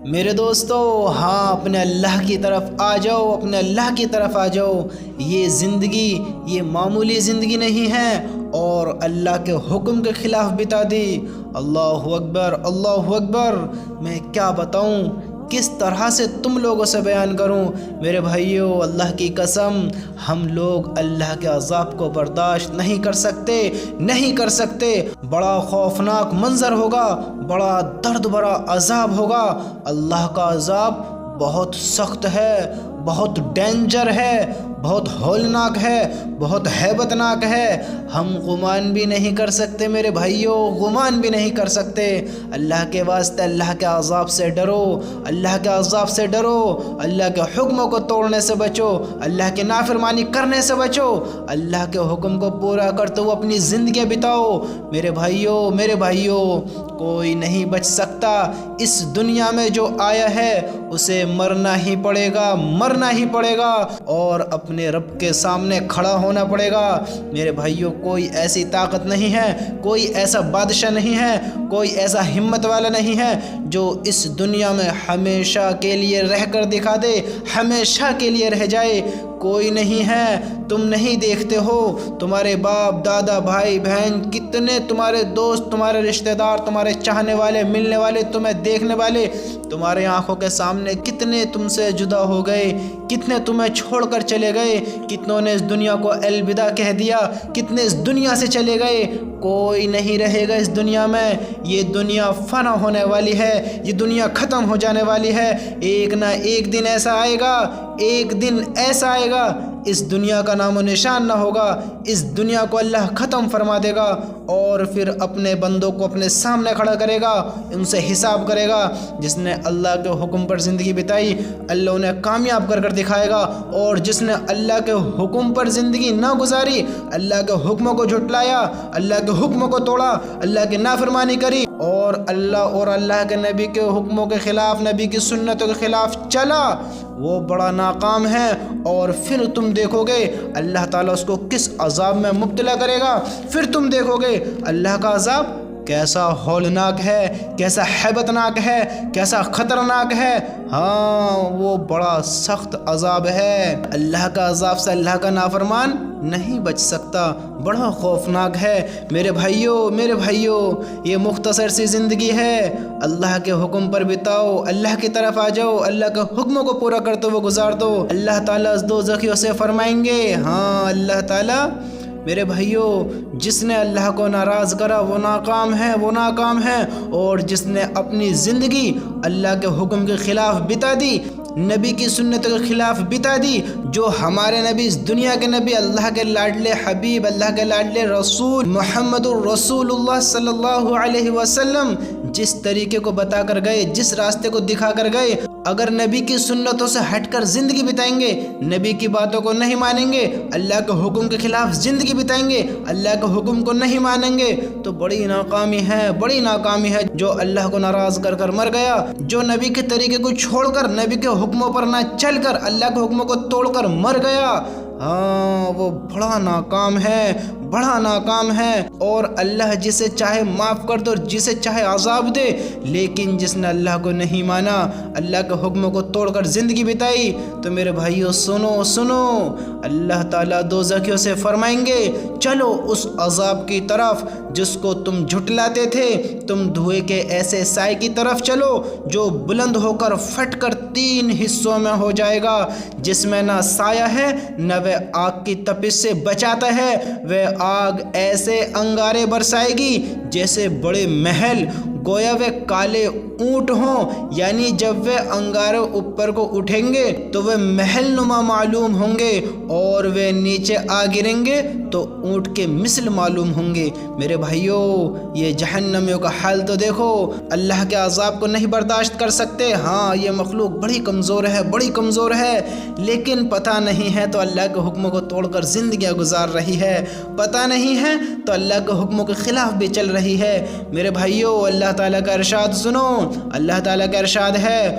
میرے دوستو، ہاں اپنے اللہ کی طرف آ جاؤ، اپنے اللہ کی طرف آ جاؤ۔ یہ زندگی یہ معمولی زندگی نہیں ہے اور اللہ کے حکم کے خلاف بتا دی۔ اللہ اکبر، اللہ اکبر۔ میں کیا بتاؤں، کس طرح سے تم لوگوں سے بیان کروں۔ میرے بھائیوں، اللہ کی قسم، ہم لوگ اللہ کے عذاب کو برداشت نہیں کر سکتے۔ بڑا خوفناک منظر ہوگا، بڑا درد بھرا عذاب ہوگا۔ اللہ کا عذاب بہت سخت ہے، بہت ڈینجر ہے، بہت ہولناک ہے، بہت ہیبت ناک ہے۔ ہم گمان بھی نہیں کر سکتے میرے بھائیوں، گمان بھی نہیں کر سکتے۔ اللہ کے واسطے اللہ کے عذاب سے ڈرو، اللہ کے عذاب سے ڈرو، اللہ کے حکموں کو توڑنے سے بچو، اللہ کی نافرمانی کرنے سے بچو، اللہ کے حکم کو پورا کرتے ہوئے اپنی زندگی بتاؤ۔ میرے بھائیوں، کوئی نہیں بچ سکتا۔ اس دنیا میں جو آیا ہے اسے مرنا ہی پڑے گا اور اپنے رب کے سامنے کھڑا ہونا پڑے گا۔ میرے بھائیوں، کوئی ایسی طاقت نہیں ہے، کوئی ایسا بادشاہ نہیں ہے، کوئی ایسا ہمت والا نہیں ہے جو اس دنیا میں ہمیشہ کے لیے رہ کر دکھا دے، ہمیشہ کے لیے رہ جائے۔ کوئی نہیں ہے۔ تم نہیں دیکھتے ہو تمہارے باپ دادا بھائی بہن، کتنے تمہارے دوست، تمہارے رشتہ دار، تمہارے چاہنے والے، ملنے والے، تمہیں دیکھنے والے تمہارے آنکھوں کے سامنے کتنے تم سے جدا ہو گئے، کتنے تمہیں چھوڑ کر چلے گئے، کتنوں نے اس دنیا کو الوداع کہہ دیا، کتنے اس دنیا سے چلے گئے۔ کوئی نہیں رہے گا اس دنیا میں۔ یہ دنیا فنا ہونے والی ہے، یہ دنیا ختم ہو جانے والی ہے۔ ایک نہ ایک دن ایسا آئے گا، ایک دن ایسا آئے گا اس دنیا کا نام و نشان نہ ہوگا۔ اس دنیا کو اللہ ختم فرما دے گا اور پھر اپنے بندوں کو اپنے سامنے کھڑا کرے گا، ان سے حساب کرے گا۔ جس نے اللہ کے حکم پر زندگی بتائی اللہ انہیں کامیاب کر دکھائے گا، اور جس نے اللہ کے حکم پر زندگی نہ گزاری، اللہ کے حکموں کو جھٹلایا، اللہ کے حکموں کو توڑا، اللہ کی نافرمانی کری اور اللہ کے نبی کے حکموں کے خلاف، نبی کی سنتوں کے خلاف چلا، وہ بڑا ناکام ہے۔ اور پھر تم دیکھو گے اللہ تعالیٰ اس کو کس عذاب میں مبتلا کرے گا۔ پھر تم دیکھو گے اللہ کا عذاب کیسا ہولناک ہے، کیسا ہیبتناک ہے، کیسا خطرناک ہے۔ ہاں، وہ بڑا سخت عذاب ہے۔ اللہ کا عذاب سے اللہ کا نافرمان نہیں بچ سکتا، بڑا خوفناک ہے۔ میرے بھائیوں، یہ مختصر سی زندگی ہے، اللہ کے حکم پر بتاؤ، اللہ کی طرف آ جاؤ، اللہ کے حکموں کو پورا کرتے ہوئے گزار دو۔ اللہ تعالیٰ اس دوزخیوں سے فرمائیں گے، ہاں اللہ تعالیٰ، میرے بھائیوں، جس نے اللہ کو ناراض کرا وہ ناکام ہے، اور جس نے اپنی زندگی اللہ کے حکم کے خلاف بتا دی، نبی کی سنت کے خلاف بتا دی، جو ہمارے نبی، اس دنیا کے نبی، اللہ کے لاڈلے حبیب، اللہ کے لاڈلے رسول محمد الرسول اللہ صلی اللہ علیہ وسلم جس طریقے کو بتا کر گئے، جس راستے کو دکھا کر گئے، اگر نبی کی سنتوں سے ہٹ کر زندگی بتائیں گے، نبی کی باتوں کو نہیں مانیں گے، اللہ کے حکم کے خلاف زندگی بتائیں گے، اللہ کے حکم کو نہیں مانیں گے، تو بڑی ناکامی ہے۔ جو اللہ کو ناراض کر مر گیا، جو نبی کے طریقے کو چھوڑ کر، نبی کے حکموں پر نہ چل کر، اللہ کے حکموں کو توڑ کر مر گیا، ہاں وہ بڑا ناکام ہے۔ اور اللہ جسے چاہے معاف کر دے اور جسے چاہے عذاب دے، لیکن جس نے اللہ کو نہیں مانا، اللہ کے حکموں کو توڑ کر زندگی بتائی، تو میرے بھائیوں سنو، اللہ تعالیٰ دوزخیوں سے فرمائیں گے، چلو اس عذاب کی طرف جس کو تم جھٹلاتے تھے، تم دھوئے کے ایسے سائے کی طرف چلو جو بلند ہو کر پھٹ کر 3 حصوں میں ہو جائے گا، جس میں نہ سایہ ہے، نہ وہ آگ کی تپش سے بچاتا ہے۔ وہ آگ ایسے انگارے برسائے گی جیسے بڑے محل، گویا وہ کالے اونٹ ہوں، یعنی جب وہ انگارے اوپر کو اٹھیں گے تو وہ محل نما معلوم ہوں گے، اور وہ نیچے آ گریں گے تو اونٹ کے مثل معلوم ہوں گے۔ میرے بھائیوں، یہ جہنمیوں کا حال تو دیکھو، اللہ کے عذاب کو نہیں برداشت کر سکتے۔ ہاں، یہ مخلوق بڑی کمزور ہے، لیکن پتہ نہیں ہے تو اللہ کے حکموں کو توڑ کر زندگیاں گزار رہی ہے، پتہ نہیں ہے تو اللہ کے حکموں کے خلاف بھی چل رہی ہے۔ میرے بھائیوں، اللہ تعالیٰ کا ارشاد سنو، اللہ تعالیٰ کا ارشاد ہے،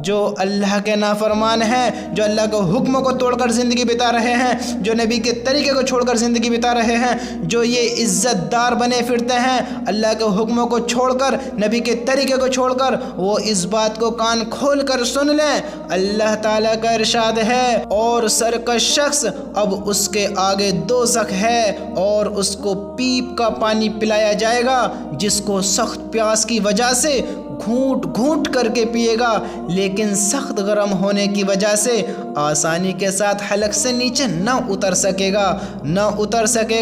جو اللہ کے نافرمان ہیں، جو اللہ کے حکموں کو توڑ کر زندگی بتا رہے ہیں، جو نبی کے طریقے کو چھوڑ کر زندگی بتا رہے ہیں، جو یہ عزت دار بنے پھرتے ہیں اللہ کے حکموں کو چھوڑ کر، نبی کے طریقے کو چھوڑ کر، وہ اس بات کو کان کھول کر سن لیں۔ اللہ تعالیٰ کا ارشاد ہے، اور سرکش شخص اب اس کے آگے دوزخ ہے اور اس کو پیپ کا پانی پلایا جائے گا جس کو سخت پیاس کی وجہ سے گھونٹ گھونٹ کر کے پیے گا، لیکن سخت گرم ہونے کی وجہ سے آسانی کے ساتھ حلق سے نیچے نہ اتر سکے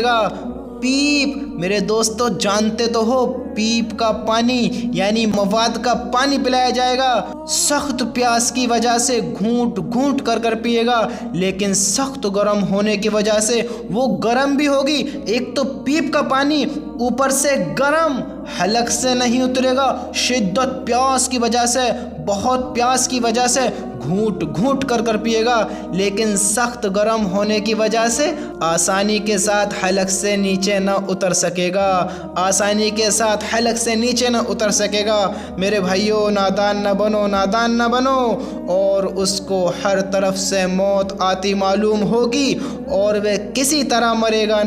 گا۔ پیپ میرے دوستو جانتے تو ہو، پیپ کا پانی یعنی مواد کا پانی پلایا جائے گا، سخت پیاس کی وجہ سے گھونٹ گھونٹ کر پیے گا، لیکن سخت گرم ہونے کی وجہ سے وہ گرم بھی ہوگی۔ ایک تو پیپ کا پانی، اوپر سے گرم، حلق سے نہیں اترے گا، شدت پیاس کی وجہ سے، بہت پیاس کی وجہ سے گھونٹ گھونٹ کر پیے گا، لیکن سخت گرم ہونے کی وجہ سے آسانی کے ساتھ حلق سے نیچے نہ اتر سکے گا، آسانی کے ساتھ حلق سے نیچے نہ اتر سکے گا۔ میرے بھائیوں، نادان نہ بنو، اور اس کو ہر طرف سے موت آتی معلوم ہوگی، اور وہ کسی طرح مرے گا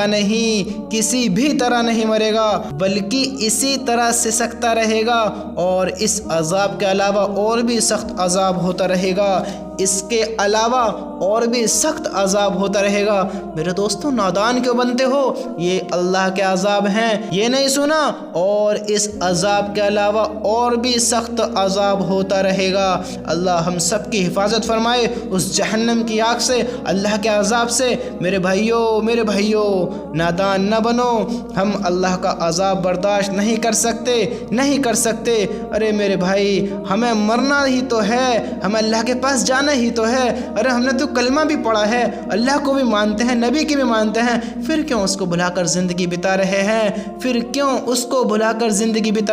نہیں، کسی بھی طرح نہیں مرے گا، بلکہ اسی طرح سسکتا رہے گا، اور اس عذاب کے علاوہ اور بھی سخت عذاب ہوتا رہے گا، اس کے علاوہ اور بھی سخت عذاب ہوتا رہے گا۔ میرے دوستو، نادان کیوں بنتے ہو؟ یہ اللہ کے عذاب ہیں، یہ نہیں سنا؟ اور اس عذاب کے علاوہ اور بھی سخت عذاب ہوتا رہے گا۔ اللہ ہم سب کی حفاظت فرمائے اس جہنم کی آگ سے، اللہ کے عذاب سے۔ میرے بھائیوں، نادان نہ بنو، ہم اللہ کا عذاب برداشت نہیں کر سکتے۔ ارے میرے بھائی، ہمیں مرنا ہی تو ہے، ہمیں اللہ کے پاس جانا ہی تو ہے۔ ارے ہم نے تو کلمہ بھی پڑھا ہے، اللہ کو بھی مانتے ہیں، نبی کی بھی مانتے ہیں، پھر کیوں اس کو بھلا کر زندگی بتا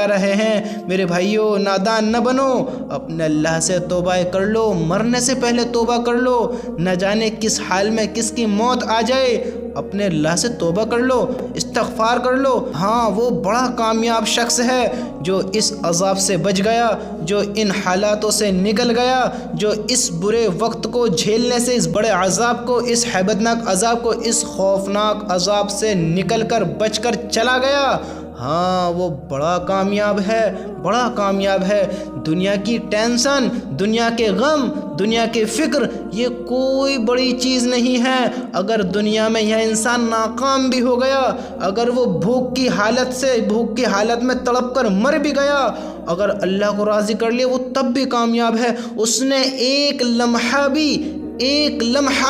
رہے ہیں؟ میرے بھائیوں، نادان نہ بنو، اپنے اللہ سے توبہ کر لو، مرنے سے پہلے توبہ کر لو، نہ جانے کس حال میں کس کی موت آ جائے۔ اپنے اللہ سے توبہ کر لو، استغفار کر لو۔ ہاں، وہ بڑا کامیاب شخص ہے جو اس عذاب سے بچ گیا، جو ان حالاتوں سے نکل گیا، جو اس برے وقت کو جھیلنے سے، اس بڑے عذاب کو، اس ہیبتناک عذاب کو، اس خوفناک عذاب سے نکل کر بچ کر چلا گیا۔ ہاں، وہ بڑا کامیاب ہے۔ دنیا کی ٹینشن، دنیا کے غم، دنیا کی فکر، یہ کوئی بڑی چیز نہیں ہے۔ اگر دنیا میں یہ انسان ناکام بھی ہو گیا، اگر وہ بھوک کی حالت میں تڑپ کر مر بھی گیا، اگر اللہ کو راضی کر لیا، وہ تب بھی کامیاب ہے۔ اس نے ایک لمحہ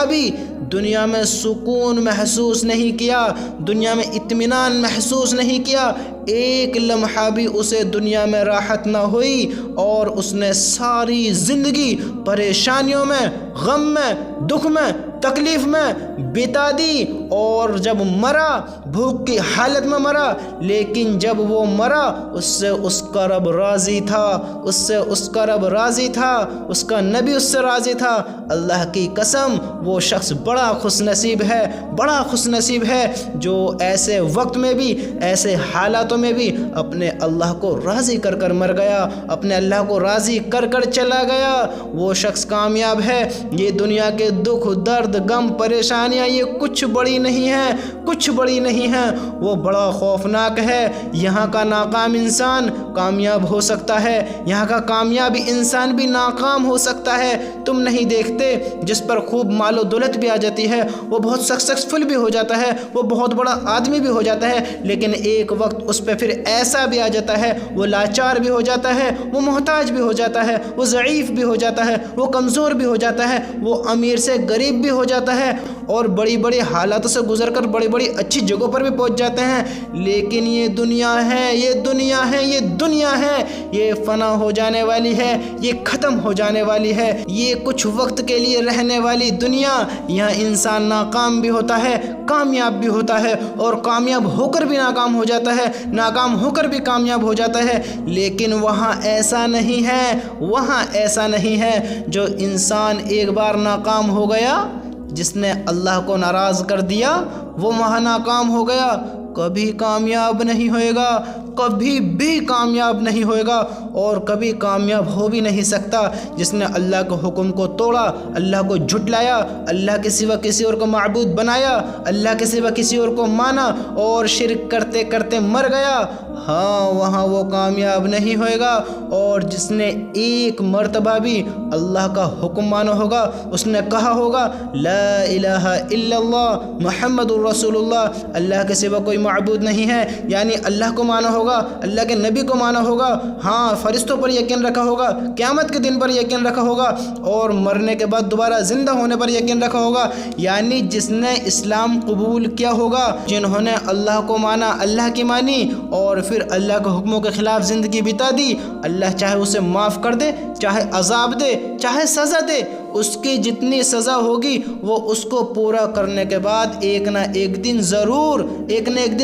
بھی دنیا میں سکون محسوس نہیں کیا، دنیا میں اطمینان محسوس نہیں کیا، ایک لمحہ بھی اسے دنیا میں راحت نہ ہوئی، اور اس نے ساری زندگی پریشانیوں میں، غم میں، دکھ میں، تکلیف میں بتا دی، اور جب مرا بھوک کی حالت میں مرا، لیکن جب وہ مرا اس سے اس کا رب راضی تھا، اس کا نبی اس سے راضی تھا۔ اللہ کی قسم، وہ شخص بڑا خوش نصیب ہے جو ایسے وقت میں بھی، ایسے حالاتوں میں بھی اپنے اللہ کو راضی کر مر گیا، اپنے اللہ کو راضی کر چلا گیا۔ وہ شخص کامیاب ہے۔ یہ دنیا کے دکھ، درد، غم، پریشانیاں یہ کچھ بڑی نہیں ہیں، وہ بڑا خوفناک ہے۔ یہاں کا ناکام انسان کامیاب ہو سکتا ہے، یہاں کا کامیاب انسان بھی ناکام ہو سکتا ہے۔ تم نہیں دیکھتے جس پر خوب مال و دولت بھی آ جاتی ہے، وہ بہت سکسیسفل بھی ہو جاتا ہے، وہ بہت بڑا آدمی بھی ہو جاتا ہے، لیکن ایک وقت اس پہ پھر ایسا بھی آ جاتا ہے، وہ لاچار بھی ہو جاتا ہے، وہ محتاج بھی ہو جاتا ہے، وہ ضعیف بھی ہو جاتا ہے، وہ کمزور بھی ہو جاتا ہے، وہ امیر سے غریب بھی ہو جاتا ہے، اور بڑی بڑی حالاتوں سے گزر کر بڑی بڑی اچھی جگہوں پر بھی پہنچ جاتے ہیں۔ لیکن یہ دنیا ہے، یہ فنا ہو جانے والی ہے، یہ ختم ہو جانے والی ہے، یہ کچھ وقت کے لیے رہنے والی دنیا۔ یہاں انسان ناکام بھی ہوتا ہے، کامیاب بھی ہوتا ہے، اور کامیاب ہو کر بھی ناکام ہو جاتا ہے، ناکام ہو کر بھی کامیاب ہو جاتا ہے۔ لیکن وہاں ایسا نہیں ہے، جو انسان ایک بار ناکام ہو گیا، جس نے اللہ کو ناراض کر دیا، وہ وہاں ناکام ہو گیا۔ کبھی کامیاب نہیں ہوئے گا، کبھی بھی کامیاب نہیں ہوئے گا، اور کبھی کامیاب ہو بھی نہیں سکتا جس نے اللہ کے حکم کو توڑا، اللہ کو جھٹلایا، اللہ کے سوا کسی اور کو معبود بنایا، اللہ کے سوا کسی اور کو مانا اور شرک کرتے کرتے مر گیا۔ ہاں، وہاں وہ کامیاب نہیں ہوئے گا۔ اور جس نے ایک مرتبہ بھی اللہ کا حکم مانا ہوگا، اس نے کہا ہوگا لا الہ الا اللہ محمد الرسول اللہ، اللہ کے سوا کوئی معبود نہیں ہے، یعنی اللہ کو مانا ہوگا، اللہ کے نبی کو مانا ہوگا، ہاں فرشتوں پر یقین رکھا ہوگا، قیامت کے دن پر یقین رکھا ہوگا، اور مرنے کے بعد دوبارہ زندہ ہونے پر یقین رکھا ہوگا، یعنی جس نے اسلام قبول کیا ہوگا، جنہوں نے اللہ کو مانا، اللہ کی مانی، اور پھر اللہ کے حکموں کے خلاف زندگی بتا دی، اللہ چاہے اسے معاف کر دے، چاہے عذاب دے، چاہے سزا دے، اس کی جتنی سزا ہوگی وہ اس کو پورا کرنے کے بعد ایک نہ ایک دن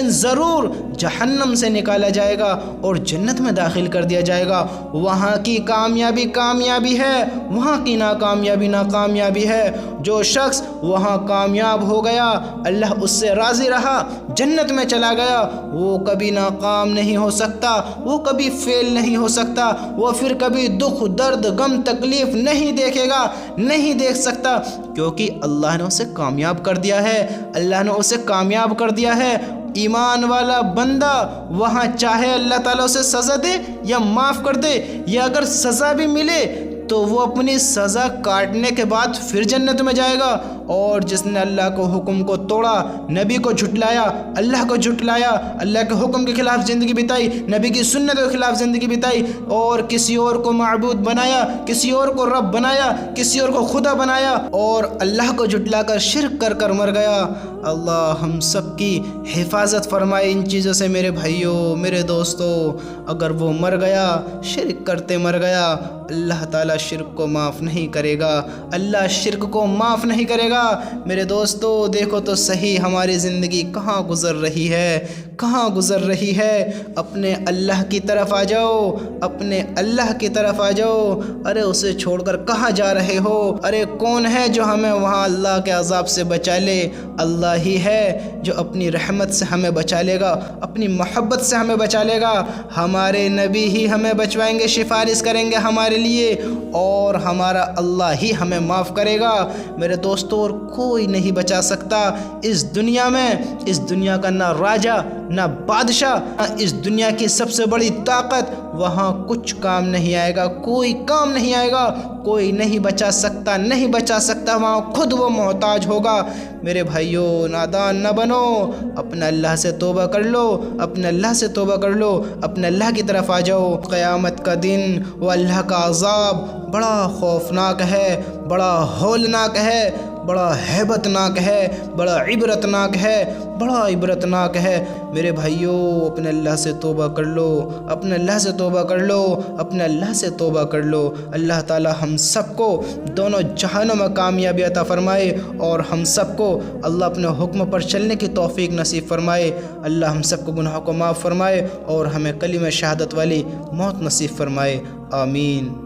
ضرور جہنم سے نکالا جائے گا اور جنت میں داخل کر دیا جائے گا۔ وہاں کی کامیابی کامیابی ہے، وہاں کی ناکامیابی ناکامیابی ہے۔ جو شخص وہاں کامیاب ہو گیا، اللہ اس سے راضی رہا، جنت میں چلا گیا، وہ کبھی ناکام نہیں ہو سکتا، وہ کبھی فیل نہیں ہو سکتا، وہ پھر کبھی دکھ درد غم تکلیف نہیں دیکھے گا، نہیں دیکھ سکتا، کیونکہ اللہ نے اسے کامیاب کر دیا ہے، اللہ نے اسے کامیاب کر دیا ہے۔ ایمان والا بندہ وہاں چاہے اللہ تعالیٰ اسے سزا دے یا معاف کر دے، یا اگر سزا بھی ملے تو وہ اپنی سزا کاٹنے کے بعد پھر جنت میں جائے گا۔ اور جس نے اللہ کو حکم کو توڑا، نبی کو جھٹلایا، اللہ کو جھٹلایا، اللہ کے حکم کے خلاف زندگی بتائی، نبی کی سنت کے خلاف زندگی بتائی، اور کسی اور کو معبود بنایا، کسی اور کو رب بنایا، کسی اور کو خدا بنایا، اور اللہ کو جھٹلا کر شرک کر کر مر گیا۔ اللہ ہم سب کی حفاظت فرمائے ان چیزوں سے میرے بھائیوں، میرے دوستوں۔ اگر وہ مر گیا، شرک کرتے مر گیا، اللہ تعالیٰ شرک کو معاف نہیں کرے گا، اللہ شرک کو معاف نہیں کرے گا۔ میرے دوستو دیکھو تو صحیح ہماری زندگی کہاں گزر رہی ہے، کہاں گزر رہی ہے۔ اپنے اللہ کی طرف آ جاؤ، اپنے اللہ کی طرف آ جاؤ۔ ارے اسے چھوڑ کر کہاں جا رہے ہو؟ ارے کون ہے جو ہمیں وہاں اللہ کے عذاب سے بچا لے؟ اللہ ہی ہے جو اپنی رحمت سے ہمیں بچا لے گا، اپنی محبت سے ہمیں بچا لے گا۔ ہمارے نبی ہی ہمیں بچوائیں گے، سفارش کریں گے ہمارے لیے، اور ہمارا اللہ ہی ہمیں معاف کرے گا۔ میرے دوستو اور کوئی نہیں بچا سکتا اس دنیا میں، اس دنیا کا نہ راجہ نہ بادشاہ، نہ اس دنیا کی سب سے بڑی طاقت، وہاں کچھ کام نہیں آئے گا، کوئی کام نہیں آئے گا، کوئی نہیں بچا سکتا، نہیں بچا سکتا، وہاں خود وہ محتاج ہوگا۔ میرے بھائیوں نادان نہ بنو، اپنے اللہ سے توبہ کر لو، اپنے اللہ سے توبہ کر لو، اپنے اللہ کی طرف آ جاؤ۔ قیامت کا دن وہ اللہ کا عذاب بڑا خوفناک ہے، بڑا ہولناک ہے، بڑا ہیبت ناک ہے، بڑا عبرت ناک ہے، بڑا عبرت ناک ہے۔ میرے بھائیوں اپنے اللہ سے توبہ کر لو، اپنے اللہ سے توبہ کر لو، اپنے اللہ سے توبہ کر لو۔ اللہ تعالی ہم سب کو دونوں جہانوں میں کامیابی عطا فرمائے، اور ہم سب کو اللہ اپنے حکم پر چلنے کی توفیق نصیب فرمائے۔ اللہ ہم سب کو گناہوں کو معاف فرمائے اور ہمیں کلمہ شہادت والی موت نصیب فرمائے۔ آمین۔